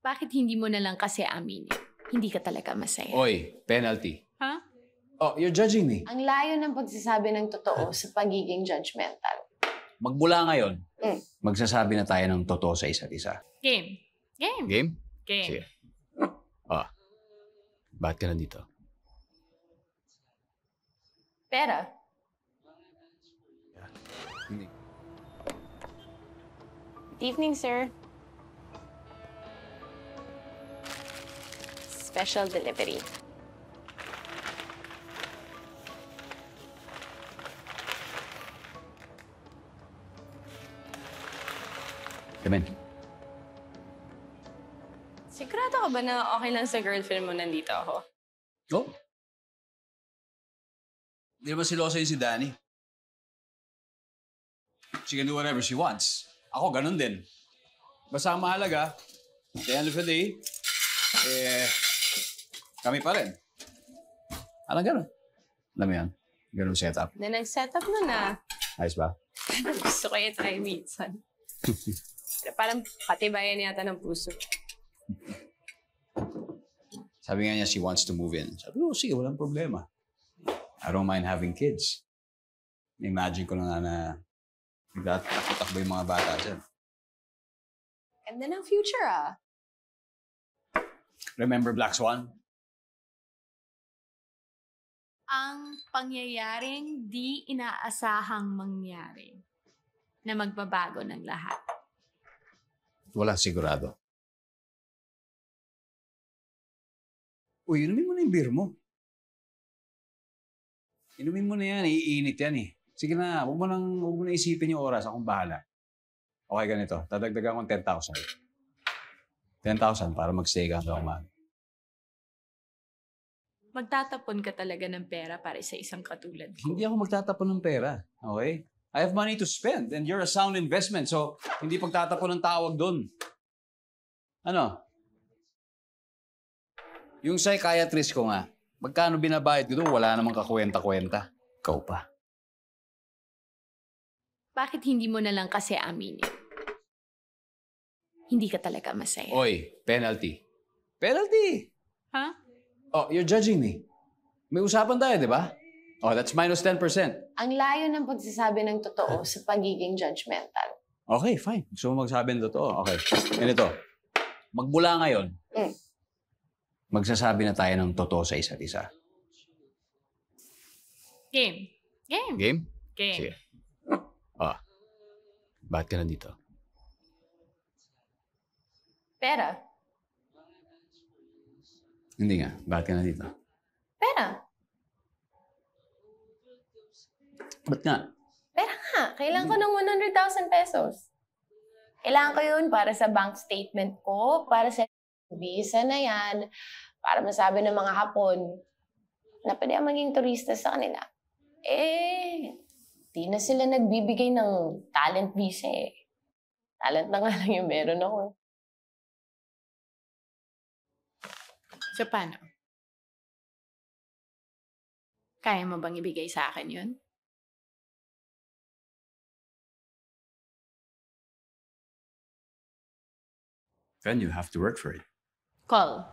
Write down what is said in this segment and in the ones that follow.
Bakit hindi mo na lang kasi aminin? Hindi ka talaga masaya. Oy, penalty. Ha? Oh, you're judging me. Ang layo ng pagsasabi ng totoo sa pagiging judgmental. Magmula ngayon, magsasabi na tayo ng totoo sa isa't isa. Game. Game. Game? Game. Sige. Ah, bakit ka nandito? Pera. Hindi. Good evening, sir. Special delivery. Come in. Sigurado ka ba na okay lang sa girlfriend mo nandito ako? Oh. Hindi naman siloso yun si Danny. She can do whatever she wants. Ako, ganun din. Basta ang mahalaga, at the end of the day, kami pa rin. Alam ganun. Alam mo yan? Ganun setup. Na nag-setup mo na. Ayos ba? Gusto ko yung try minsan. Parang patibayan yata ng puso. Sabi nga niya, she wants to move in. Sabi ko, sige, walang problema. I don't mind having kids. Imagine ko na nga na nagtatakbo yung mga bata dyan. Ganda ng future, ah. Remember Black Swan? Ang pangyayaring di inaasahang mangyari na magbabago ng lahat. Wala sigurado. Uy, inumin mo na yung beer mo. Inumin mo na yan, iinit yan eh. Sige na, huwag mo na isipin yung oras, akong bahala. Okay, ganito. Dadagdagan kong 10,000. 10,000 para mag-stay ka hanggang umaga. Magtatapon ka talaga ng pera para sa isang katulad ko. Hindi ako magtatapon ng pera, okay? I have money to spend and you're a sound investment, so hindi pagtatapon ng tawag doon. Ano? Yung psychiatrist ko nga, magkano binabayad ko doon, wala namang kakwenta-kwenta. Ikaw pa. Bakit hindi mo na lang kasi aminin? Hindi ka talaga masaya. Oy, penalty. Penalty! Ha? Oh, you're judging me. May usapan tayo, di ba? Oh, that's minus 10%. Ang layo ng pagsasabi ng totoo sa pagiging judgmental. Okay, fine. Gusto mo magsabi ng totoo? Okay. Ganito. Magmula ngayon, magsasabi na tayo ng totoo sa isa't isa. Game. Game. Game? Game. Sige. Ah, bakit ka nandito? Pera. Hindi nga. Bakit ka nandito? Pera. Ba't nga? Pera nga. Kailangan ko ng 100,000 pesos. Kailangan ko yun para sa bank statement ko, para sa visa na yan, para masabi ng mga Hapon na pwede ang maging turista sa kanila. Di na sila nagbibigay ng talent visa eh. Talent na nga lang yung meron ako. So, paano? Kaya mo bang ibigay sa akin yun? Then you have to work for it. Call.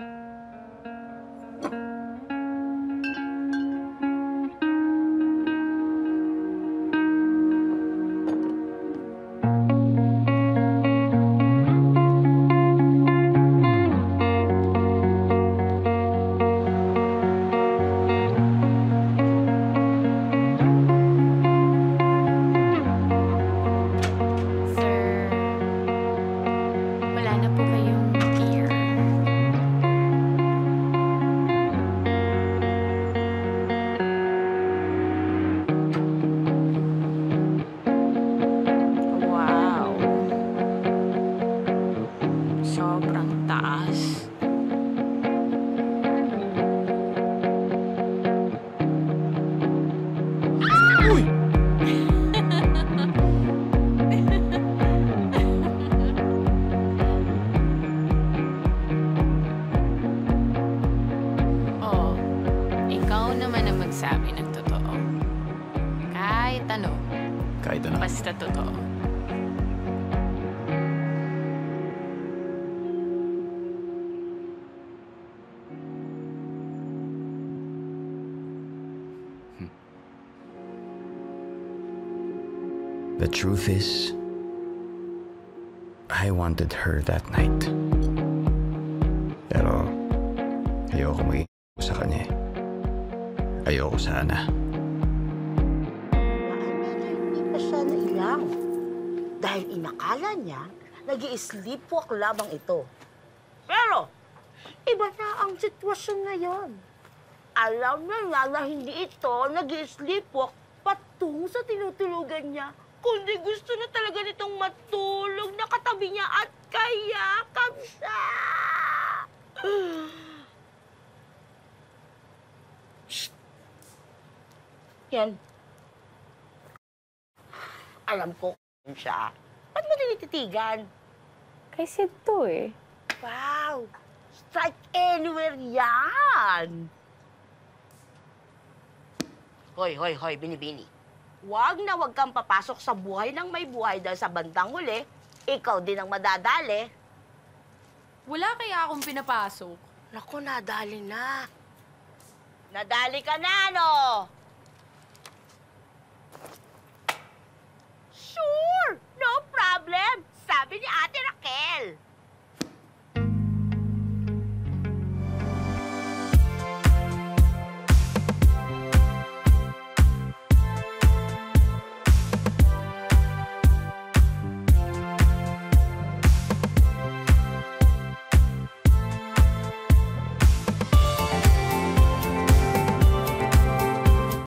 Basta totoo. The truth is, I wanted her that night. Pero ayoko maging sa kanya. Ayoko sana. Hindi pa siya nailang. Dahil inakala niya, nag-i-sleepwalk lamang ito. Pero, iba na ang sitwasyon ngayon. Alam na hindi ito nag-i-sleepwalk patungo sa tinutulugan niya, kundi gusto na talaga nitong matulog na katabi niya at kayakap siya. Shh! Yan. Alam ko kung siya. Ba't mo tinititigan? Kay Sid to eh. Wow! Strike anywhere yan! Hoy, Binibini. Huwag na huwag kang papasok sa buhay ng may buhay dahil sa bandang huli, ikaw din ang madadali. Wala kaya akong pinapasok. Naku, nadali na. Nadali ka na, no? Shoo!